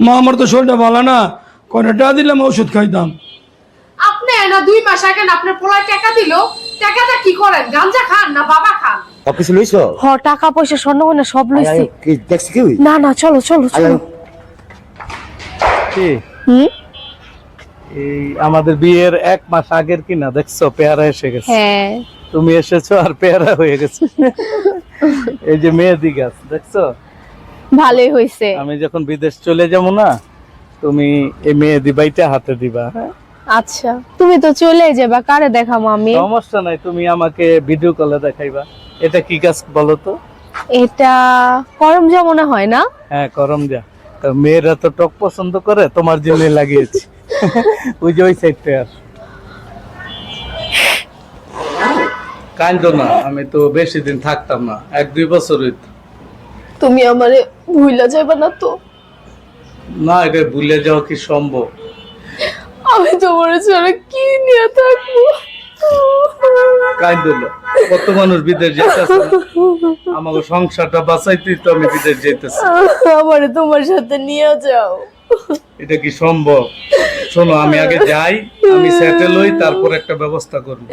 মা আমার তো শরীরটা ভালো না, কয়টা দিলাম ওষুধ খাইতাম। আপনি না 2 মাস আগে না আপনার পোলায় টাকা দিল, টাকাটা কি করেন? গাঞ্জা খান না বাবা খান? অফিসে লইছো? হ, টাকা পয়সা স্বর্ণ গয়না সব লইছি। কি দেখছি কি? না না, চলো চলো চলো। কি হুম, এই আমাদের বিয়ের 1 মাস আগের কিনা দেখছো, পেয়ারা এসে গেছে। হ্যাঁ তুমি এসেছো আর পেয়ারা হয়ে গেছে। এই যে মেহেদি গাছ দেখছো, ভালোই হইছে। আমি যখন বিদেশ চলে যাবো না, তুমি এই মেহেদি বাইটা হাতে দিবা। হ্যাঁ, আচ্ছা, তুমি তো চলে যাবা, কারে দেখাবো আমি? সমস্যা নাই, তুমি আমাকে ভিডিও কলে দেখাইবা। এটা কি গাছ বলো তো? এটা করম যমুনা হয় না? হ্যাঁ, করম যা। তো মেয়েরা তো টক পছন্দ করে, তোমার জন্য লাগিয়েছি। ওই যে ওই সাইডটা। আর কান্দো না, আমি তো বেশি দিন থাকতাম না, 1-2 বছর হইতো। তুমি আমারে ভুইলা যাবে না তো? না, এটা ভুলে যাওয়া কি সম্ভব? আমি তোমার ছাড়া কি নিয়ে থাকবো? কান্দো না, কত মানুষ বিদেশ যেতেছে, আমাকে সংসারটা বাঁচাইতেই তো আমি বিদেশ যেতেছি। আমারে তোমার সাথে নিয়ে যাও। এটা কি সম্ভব? শোনো, আমি আগে যাই, আমি সেটেল হই, তারপর একটা ব্যবস্থা করব।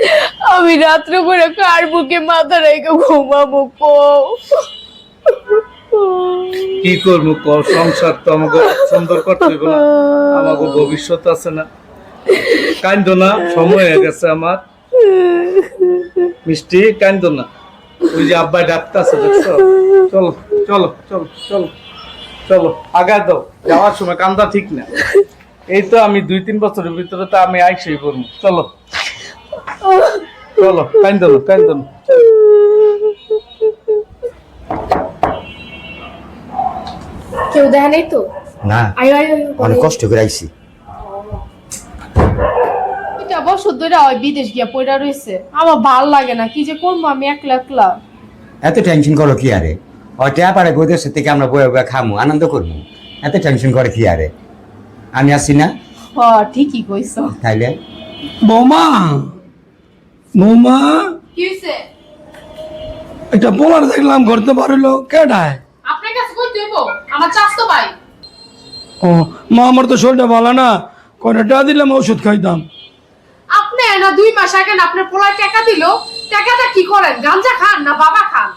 আমি রাত্রে করে কার বুকে মাথা রেখে ঘুমাবো কও? কি করবো কও? সংসার তো আমাকে সুন্দর করতে হইব না, আমাকে ভবিষ্যৎ আছে না। কান্দো না, সময় হয়ে গেছে আমার। মিষ্টি, কান্দো না। ওই যে আব্বাই ডাকতেছে, দেখছো? চলো চলো চলো চলো চলো, আগা দাও। যাওয়ার সময় কান্দা ঠিক না। এই তো আমি 2-3 বছরের ভিতরে তো আমি আইসেই করবো। চলো চলো, কান্দো না কান্দো না। কেউ দেখে নেই তো? না, আয় আয় আয়, অনেক কষ্ট করে আইছি। এটা বছর ধরে ওই বিদেশ গিয়া পয়রা রইছে, আমার ভাল লাগে না। কি যে করবো আমি একলা একলা। এত টেনশন করো কি আরে? ওইটা পারে গোদেশের থেকে আমরা বয়ে বয়ে খামু, আনন্দ করবো। এত টেনশন করে কি আরে? আমি আছি না? হ, ঠিকই কইছো। তাইলে বৌমা, বৌমা, কি হইছে? একটা পোলার দেখলাম করতে পারিল, কেডায়? আপনার কাছে কই দেব? আমার চাস্তো ভাই। ও মা আমার তো শরীরটা ভালো না, কয়টা দিলাম ওষুধ খাইতাম। আপনি না 2 মাস আগে না আপনার পোলায় টাকা দিল, টাকাটা কি করেন? গাঞ্জা খান না বাবা খান?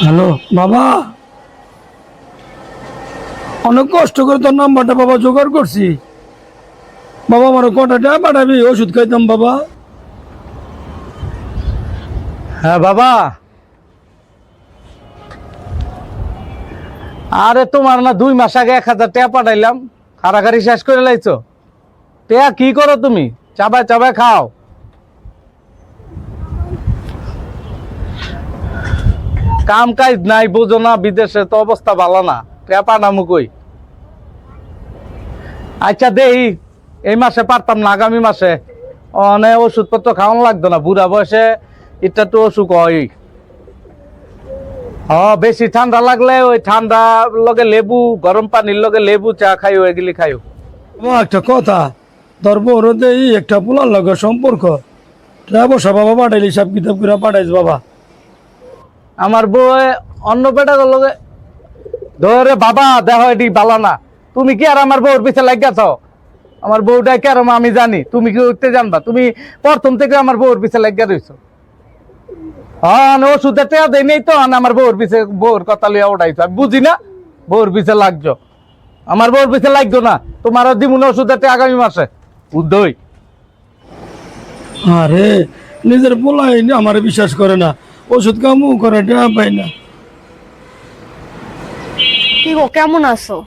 হ্যালো বাবা, অনেক কষ্ট করে তোর নাম্বারটা বাবা জোগাড় করছি। বাবা আমার কটা টাকা পাঠাবি, ওষুধ খাইতাম বাবা। হ্যাঁ বাবা, আরে তোমার না 2 মাস আগে 1000 টাকা পাঠাইলাম, খারাখারি শেষ করে লাইছো। টাকা কি করো তুমি? চাবায় চাবায় খাও। কাম কাজ নাই, বোঝো না? বিদেশে তো অবস্থা ভালো না, টাকা পাঠামু কই? আচ্ছা দেই, এই মাসে পারতাম না, আগামী মাসে। অনেক ওষুধপত্র খাওয়ানো লাগতো না, বুড়া বয়সে এটা তো অসুখ হয়। বেশি ঠান্ডা লাগলে ওই ঠান্ডা লগে লেবু, গরম পানির লগে লেবু চা খাইও, এগুলি খাইও। বাবা একটা কথা, তোর বড়তে একটা পোলার লগে সম্পর্ক, বসা বাবা পাঠাইলি, সব কিতাব করে পাঠাইছ বাবা। আমার বউ অন্য বেটা লগে ধরে বাবা দেখো, এটি ভালো না। তুমি কি আর আমার বউর পিছে লাগিয়াছ? আমার বউটা কি আর আমি জানি? তুমি কি উঠতে জানবা? তুমি প্রথম থেকে আমার বউর পিছে লাগিয়া রইছো। হ্যাঁ, ওষুধের টেয়া দেয় নেই তো, আমার বউর পিছে, বউর কথা লিয়া ওঠাইছো। আমি বুঝি না বউর পিছে লাগছো? আমার বউর পিছে লাগতো না। তোমার দিমুন ওষুধের টেয়া আগামী মাসে উদ্যই। আরে নিজের পোলাই আমার বিশ্বাস করে না, ওষুধ কামু করে টাকা পাই না। কি গো, কেমন আছো?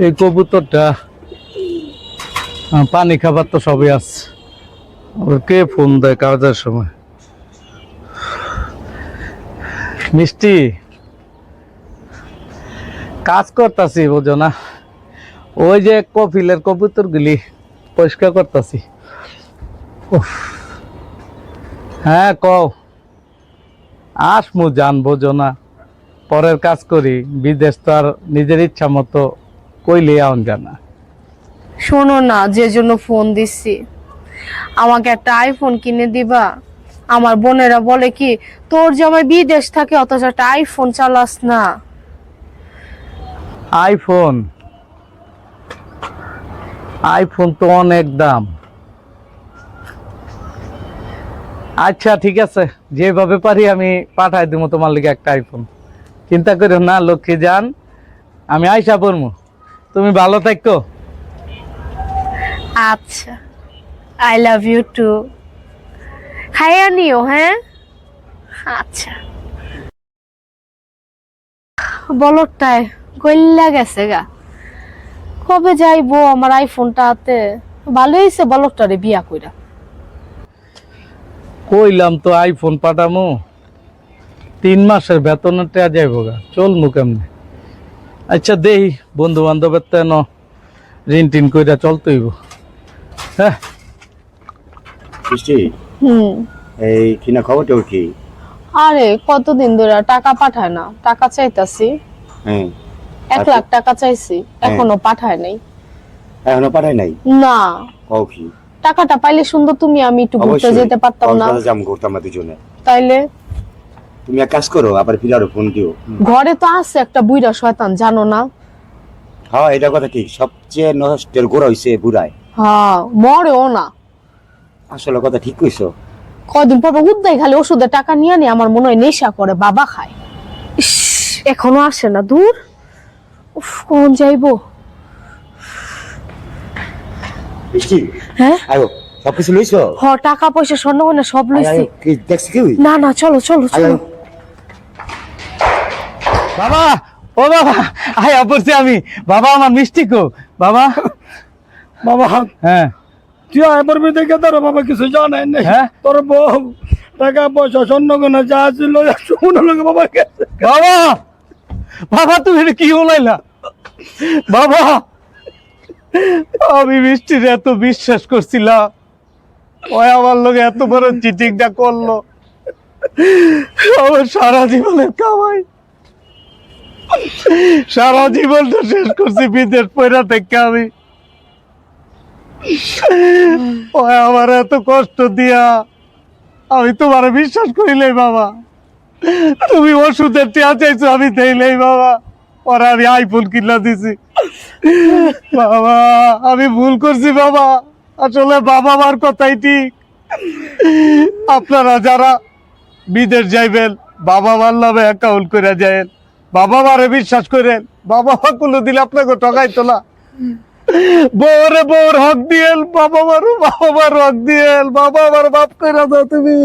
এই কবুতরটা পানি খাবার তো সবই আছে। ওর কে ফোন দেয় কাজের সময়? মিষ্টি, কাজ করতেছি, বোঝো না? ওই যে কপিলের কবুতর গুলি পরিষ্কার করতেছি। হ্যাঁ কও। আসমু জান, বোঝো না? পরের কাজ করি, বিদেশ তো আর নিজের ইচ্ছা মতো কইলে আউন জানা। শোনো না, যে জন্য ফোন দিছি, আমাকে একটা আইফোন কিনে দিবা। আমার বোনেরা বলে কি তোর জামাই বিদেশ থাকে অথচ একটা আইফোন চালাস না। আইফোন আইফোন তো অনেক দাম। আচ্ছা ঠিক আছে, যেভাবে পারি আমি পাঠাই দিব তোমার লিগে একটা আইফোন। চিন্তা করো না লক্ষ্মী যান, আমি আইসা পড়মু। তুমি ভালো থাকো। আচ্ছা, আই লাভ ইউ টু। খাইয়া নিও, হ্যাঁ? আচ্ছা। বলটায় গল্লা গেছে গা, কবে যাইবো আমার আইফোনটা হাতে? ভালো হয়েছে বলটারে বিয়া কইরা। কইলাম তো আইফোন পাঠামু, 3 মাসের বেতনের টাকা যাইবো গা, চলমু কেমনে? আচ্ছা দেই, বন্ধু বান্ধবের তেন ঋণ টিন কইরা চলতেইব। হ্যাঁ বৃষ্টি, হুম। এই কিনা খবরটা কি? আরে কতদিন ধরে টাকা পাঠায় না, টাকা চাইতাছি। হ্যাঁ 1 লাখ টাকা চাইছি, এখনো পাঠায় নাই। এখনো পাঠাই নাই? না, কও কি? টাকাটা পাইলে সুন্দর তুমি আমি একটু ঘুরতে যেতে পারতাম না? যাম করতাম না দুজনে। তাইলে তুমি এক কাজ করো, আবার ফিরারও ফোন দিও। ঘরে তো আছে একটা বুইড়া শয়তান, জানো না? হ্যাঁ এটা কথা ঠিক, সবচেয়ে নষ্টের গোড়া হইছে বুড়ায়। হ্যাঁ, মরেও না। আসলে কথা ঠিক কইছো। কয়দিন পর উদ্দাই খালি ওষুধের টাকা নিয়ে নি, আমার মনে হয় নেশা করে, বাবা খায়। ইস, এখনো আসে না, দূর। উফ, কোন যাইবো? বৃষ্টি, হ্যাঁ আয়ো, সবকিছু লইছো? টাকা পয়সা স্বর্ণ গয়না সব লইছি। কি দেখছি কি? না না, চলো চলো চলো। বাবা, ও বাবা, আয়া পড়ছি আমি। বাবা আমার মিষ্টি কো বাবা? বাবা হ্যাঁ তুই এবার দেখে তোর বাবা কিছু জানাই নাই। হ্যাঁ? তোর বউ টাকা পয়সা স্বর্ণ গয়না যা ছিল শুনে লোক বাবা গেছে। বাবা, বাবা তুমি এটা কি বলাইলা? বাবা, আমি মিষ্টির এত বিশ্বাস করছিলাম, ওই আমার লোকে এত বড় চিটিংটা করলো। আমার সারা জীবনের কামাই, সারা জীবনটা শেষ করছি বিদেশ পয়রা থেকে আমি। ওই আমার এত কষ্ট দিয়া আমি তোমার বিশ্বাস করিলাই বাবা। তুমি ওষুধের টিয়া চাইছো, আমি দেইলাই বাবা। পরে আমি আইফোন কিনা দিছি। বাবা আমি ভুল করছি বাবা, আসলে বাবা মার কথাই ঠিক। আপনারা যারা বিদেশ যাইবেন বাবা মার নামে অ্যাকাউন্ট করে যায়েন, বাবা মারে বিশ্বাস করেন। বাবা মা কোনোদিন আপনাকে ঠকাইতো না। বউরে বউর হক দিয়েন, বাবা মারও বাবা মার হক দিয়েন। বাবা মার বাপ করে দাও তুমি।